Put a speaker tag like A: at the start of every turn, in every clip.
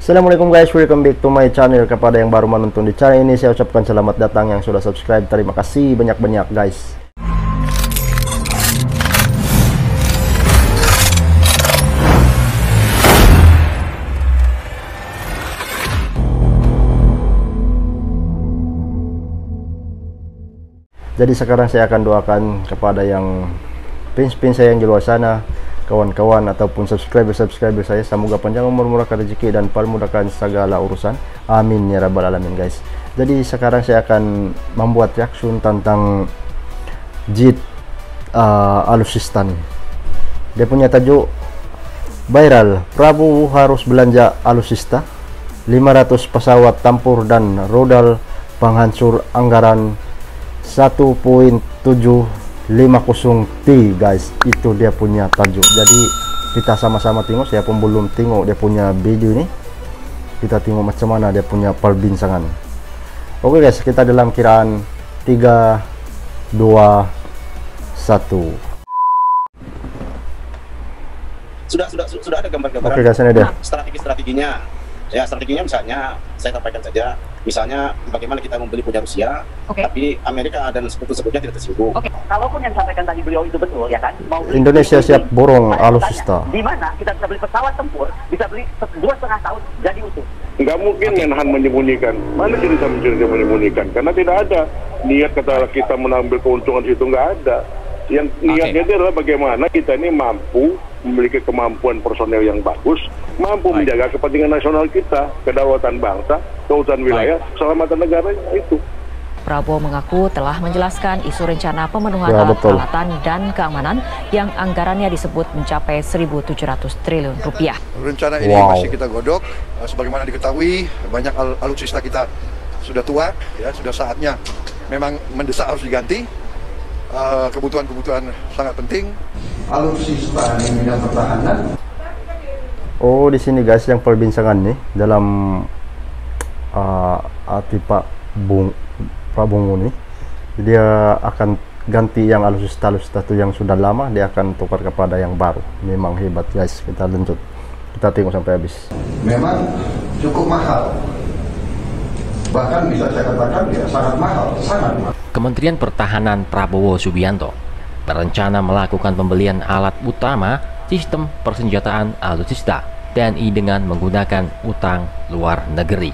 A: Assalamualaikum guys, welcome back to my channel. Kepada yang baru menonton di channel ini, saya ucapkan selamat datang. Yang sudah subscribe, terima kasih banyak-banyak guys. Jadi sekarang saya akan doakan kepada yang pins saya yang di luar sana, kawan-kawan ataupun subscriber saya, semoga panjang umur, murahkan rezeki dan permudahkan segala urusan, amin ya rabbal alamin guys. Jadi sekarang saya akan membuat reaction tentang JIT Alutsista nih. Dia punya tajuk viral, Prabowo harus belanja alutsista, 500 pesawat tempur dan rudal penghancur anggaran 1.750T guys. Itu dia punya tajuk. Jadi kita sama-sama tengok. Saya pun belum tengok dia punya video ini. Kita tengok macam mana dia punya perbincangan. Oke guys, kita dalam kiraan 3, 2, 1.
B: Sudah ada gambar-gambaran.
A: Oke guys, ini dia
B: Strateginya. Ya, strateginya misalnya saya sampaikan saja. Misalnya bagaimana kita membeli punya Rusia, tapi Amerika dan sekutu-sekutunya tidak tersinggung.
C: Kalaupun yang disampaikan tadi beliau itu betul, ya kan? Mau beli
A: Indonesia siap borong alutsista.
C: Di mana kita bisa beli pesawat tempur, bisa beli 2,5 tahun jadi utuh.
D: Nggak mungkin Menhan menyembunyikan. Mana cerita menyembunyikan? Karena tidak ada niat kata kita mengambil keuntungan itu, nggak ada. Yang niatnya itu adalah bagaimana kita ini mampu memiliki kemampuan personel yang bagus, mampu menjaga kepentingan nasional kita, kedaulatan bangsa, keutuhan wilayah, keselamatan negara itu.
E: Prabowo mengaku telah menjelaskan isu rencana pemenuhan alat peralatan dan keamanan yang anggarannya disebut mencapai 1.700 triliun rupiah.
F: Rencana ini masih kita godok. Sebagaimana diketahui, banyak alutsista kita sudah tua, ya sudah saatnya memang mendesak harus diganti. Kebutuhan-kebutuhan sangat penting.
G: Alutsista di bidang pertahanan.
A: Oh, di sini guys yang perbincangan nih dalam arti Pak Prabowo nih. Dia akan ganti yang alutsista itu yang sudah lama, dia akan tukar kepada yang baru. Memang hebat guys. Kita lanjut, kita tengok sampai habis.
G: Memang cukup mahal. Bahkan bisa saya katakan ya sangat mahal, sangat mahal.
H: Kementerian Pertahanan Prabowo Subianto berencana melakukan pembelian alat utama sistem persenjataan alutsista TNI dengan menggunakan utang luar negeri.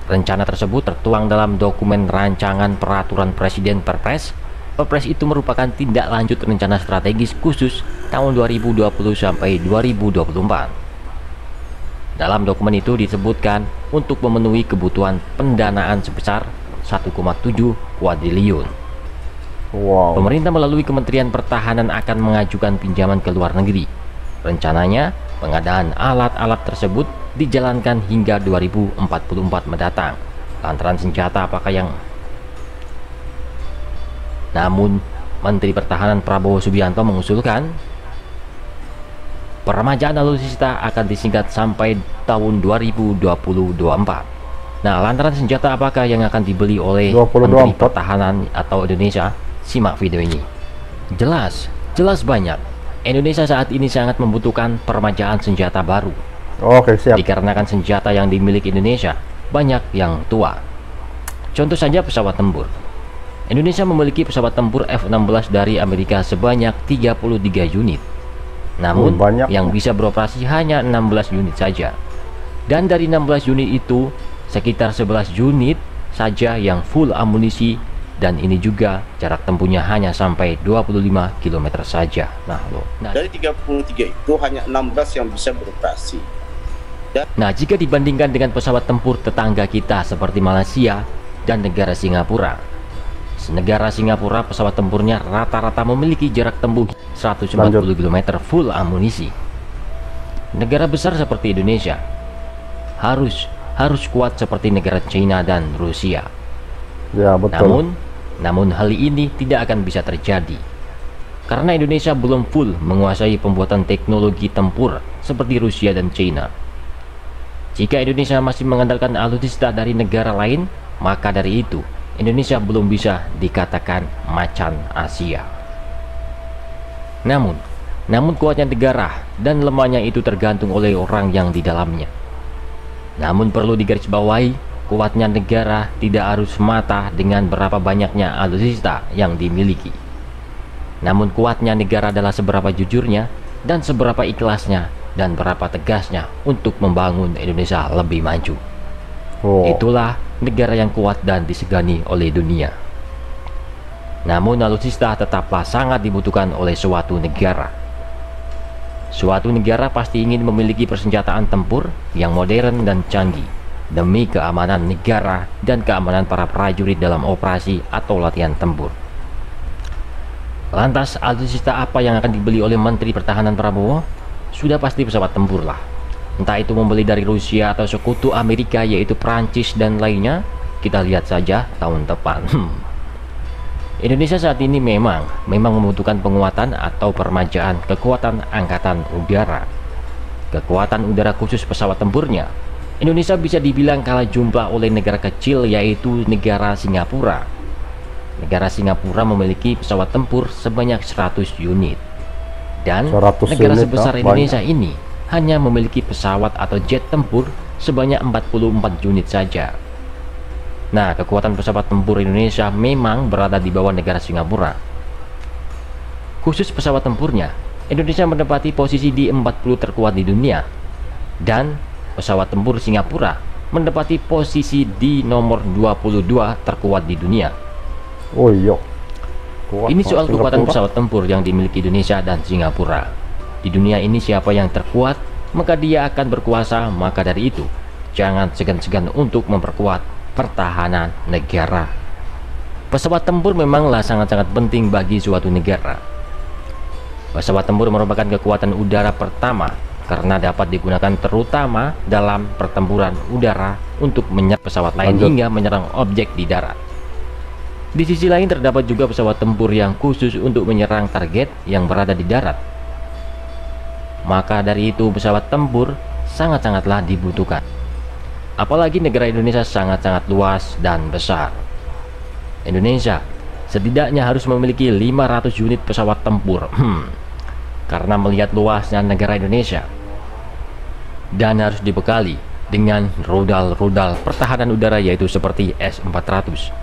H: Rencana tersebut tertuang dalam dokumen rancangan peraturan Presiden Perpres. Perpres itu merupakan tindak lanjut rencana strategis khusus tahun 2020 sampai 2024. Dalam dokumen itu disebutkan untuk memenuhi kebutuhan pendanaan sebesar 1,7 kuadriliun. Pemerintah melalui Kementerian Pertahanan akan mengajukan pinjaman ke luar negeri. Rencananya, pengadaan alat-alat tersebut dijalankan hingga 2044 mendatang. Lantaran senjata apakah yang... Namun, Menteri Pertahanan Prabowo Subianto mengusulkan peremajaan alutsista akan disingkat sampai tahun 2024. Nah, lantaran senjata apakah yang akan dibeli oleh Menteri Pertahanan atau Indonesia? Simak video ini. Jelas banyak. Indonesia saat ini sangat membutuhkan peremajaan senjata baru.
A: Oke, siap.
H: Dikarenakan senjata yang dimiliki Indonesia banyak yang tua. Contoh saja pesawat tempur. Indonesia memiliki pesawat tempur F-16 dari Amerika sebanyak 33 unit. Namun yang bisa beroperasi hanya 16 unit saja. Dan dari 16 unit itu sekitar 11 unit saja yang full amunisi, dan ini juga jarak tempuhnya hanya sampai 25 km saja.
B: Dari 33 itu hanya 16 yang bisa beroperasi.
H: Nah, jika dibandingkan dengan pesawat tempur tetangga kita seperti Malaysia dan negara Singapura. Negara Singapura pesawat tempurnya rata-rata memiliki jarak tempuh 140 km full amunisi. Negara besar seperti Indonesia harus kuat seperti negara China dan Rusia.
A: Ya, betul.
H: Namun hal ini tidak akan bisa terjadi karena Indonesia belum full menguasai pembuatan teknologi tempur seperti Rusia dan China. Jika Indonesia masih mengandalkan alutsista dari negara lain, maka dari itu Indonesia belum bisa dikatakan macan Asia. Namun kuatnya negara dan lemahnya itu tergantung oleh orang yang di dalamnya. Namun perlu digarisbawahi, kuatnya negara tidak harus semata dengan berapa banyaknya alutsista yang dimiliki. Namun kuatnya negara adalah seberapa jujurnya dan seberapa ikhlasnya dan berapa tegasnya untuk membangun Indonesia lebih maju. Itulah negara yang kuat dan disegani oleh dunia. Namun alutsista tetaplah sangat dibutuhkan oleh suatu negara. Suatu negara pasti ingin memiliki persenjataan tempur yang modern dan canggih demi keamanan negara dan keamanan para prajurit dalam operasi atau latihan tempur. Lantas alutsista apa yang akan dibeli oleh Menteri Pertahanan Prabowo? Sudah pasti pesawat tempur lah. Entah itu membeli dari Rusia atau sekutu Amerika yaitu Prancis dan lainnya. Kita lihat saja tahun depan. Indonesia saat ini memang membutuhkan penguatan atau permajaan kekuatan angkatan udara. Kekuatan udara khusus pesawat tempurnya, Indonesia bisa dibilang kalah jumlah oleh negara kecil yaitu negara Singapura. Negara Singapura memiliki pesawat tempur sebanyak 100 unit. Dan negara sebesar Indonesia ini hanya memiliki pesawat atau jet tempur sebanyak 44 unit saja. Nah, kekuatan pesawat tempur Indonesia memang berada di bawah negara Singapura. Khusus pesawat tempurnya, Indonesia menempati posisi di 40 terkuat di dunia. Dan pesawat tempur Singapura menempati posisi di nomor 22 terkuat di dunia.
A: Oh iya.
H: Ini soal kekuatan pesawat tempur yang dimiliki Indonesia dan Singapura. Di dunia ini siapa yang terkuat, maka dia akan berkuasa. Maka dari itu, jangan segan-segan untuk memperkuat pertahanan negara. Pesawat tempur memanglah sangat-sangat penting bagi suatu negara. Pesawat tempur merupakan kekuatan udara pertama karena dapat digunakan terutama dalam pertempuran udara untuk menyerang pesawat lain hingga menyerang objek di darat. Di sisi lain terdapat juga pesawat tempur yang khusus untuk menyerang target yang berada di darat. Maka dari itu pesawat tempur sangat-sangatlah dibutuhkan. Apalagi negara Indonesia sangat-sangat luas dan besar. Indonesia setidaknya harus memiliki 500 unit pesawat tempur. Karena melihat luasnya negara Indonesia. Dan harus dibekali dengan rudal-rudal pertahanan udara yaitu seperti S-400.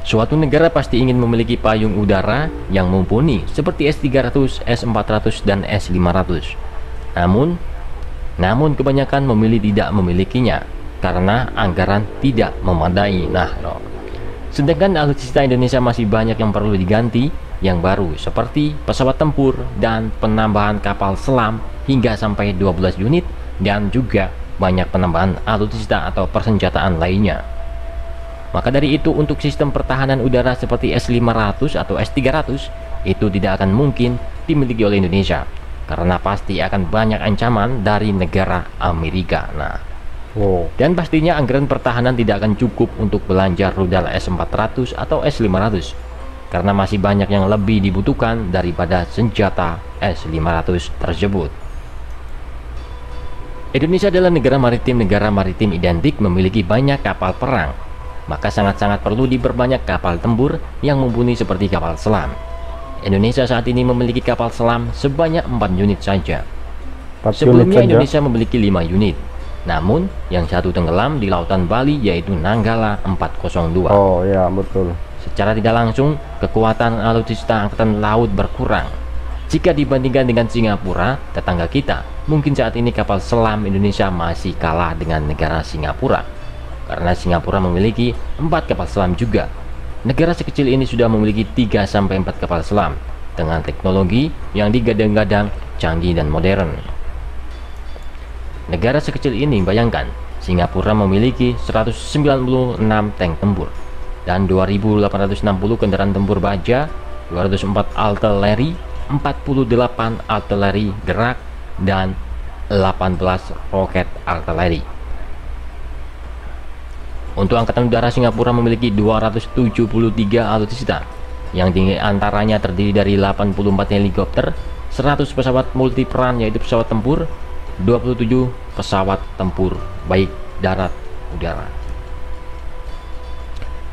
H: Suatu negara pasti ingin memiliki payung udara yang mumpuni seperti S-300, S-400, dan S-500. Namun kebanyakan memilih tidak memilikinya karena anggaran tidak memadai. Sedangkan alutsista Indonesia masih banyak yang perlu diganti yang baru seperti pesawat tempur dan penambahan kapal selam hingga sampai 12 unit dan juga banyak penambahan alutsista atau persenjataan lainnya. Maka dari itu untuk sistem pertahanan udara seperti S-500 atau S-300 itu tidak akan mungkin dimiliki oleh Indonesia karena pasti akan banyak ancaman dari negara Amerika. Dan pastinya anggaran pertahanan tidak akan cukup untuk belanja rudal S-400 atau S-500 karena masih banyak yang lebih dibutuhkan daripada senjata S-500 tersebut. Indonesia adalah negara maritim identik memiliki banyak kapal perang. Maka sangat-sangat perlu diperbanyak kapal tempur yang mumpuni seperti kapal selam. Indonesia saat ini memiliki kapal selam sebanyak 4 unit saja. Sebelumnya Indonesia memiliki 5 unit. Namun yang satu tenggelam di lautan Bali yaitu Nanggala 402.
A: Oh ya, betul.
H: Secara tidak langsung kekuatan alutsista angkatan laut berkurang. Jika dibandingkan dengan Singapura, tetangga kita, mungkin saat ini kapal selam Indonesia masih kalah dengan negara Singapura. Karena Singapura memiliki 4 kapal selam juga. Negara sekecil ini sudah memiliki 3-4 kapal selam dengan teknologi yang digadang-gadang canggih dan modern. Negara sekecil ini, bayangkan, Singapura memiliki 196 tank tempur dan 2.860 kendaraan tempur baja, 204 artileri, 48 artileri gerak, dan 18 roket artileri. Untuk Angkatan Udara Singapura memiliki 273 alutsista yang antaranya terdiri dari 84 helikopter, 100 pesawat multiperan yaitu pesawat tempur, 27 pesawat tempur baik darat udara.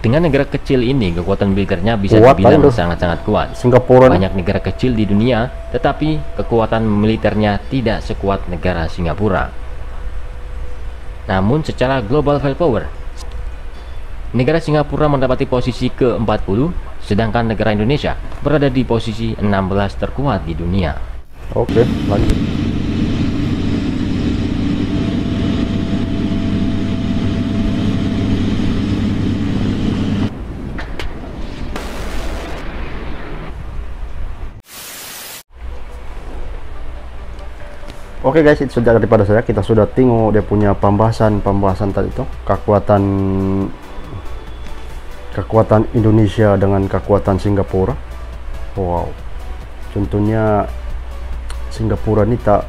H: Dengan negara kecil ini kekuatan militernya bisa dibilang sangat-sangat kuat.
A: Singapura
H: banyak negara kecil di dunia tetapi kekuatan militernya tidak sekuat negara Singapura. Namun secara global firepower, negara Singapura mendapati posisi ke-40, sedangkan negara Indonesia berada di posisi 16 terkuat di dunia.
A: Oke, lanjut. Oke guys, itu saja daripada saya. Kita sudah tengok dia punya pembahasan tadi itu, kekuatan Indonesia dengan kekuatan Singapura. Wow, contohnya Singapura ini tak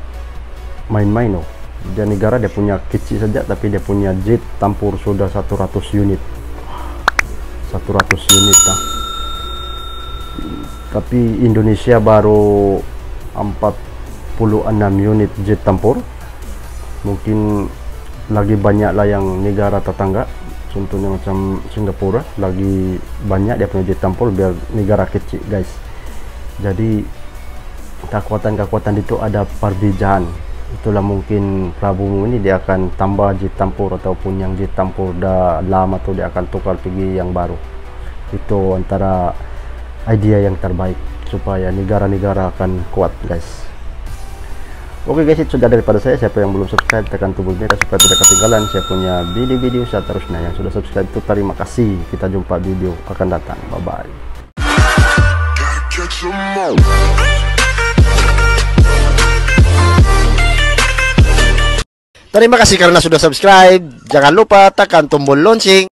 A: main-main loh. Dia negara, dia punya kecil saja, tapi dia punya jet tempur sudah 100 unit. 100 unit lah. Tapi Indonesia baru 46 unit jet tempur. Mungkin lagi banyak lah yang negara tetangga, contohnya macam Singapura, lagi banyak dia punya jet tempur biar negara kecil guys. Jadi kekuatan itu ada perbedaan. Itulah mungkin Prabowo ini dia akan tambah jet tempur, ataupun yang jet tempur dah lama tuh dia akan tukar pergi yang baru. Itu antara idea yang terbaik supaya negara-negara akan kuat guys. Oke guys, itu sudah daripada saya. Siapa yang belum subscribe, tekan tombol merah supaya tidak ketinggalan saya punya video-video seterusnya. Yang sudah subscribe itu terima kasih. Kita jumpa video akan datang. Bye bye.
I: Terima kasih karena sudah subscribe. Jangan lupa tekan tombol lonceng.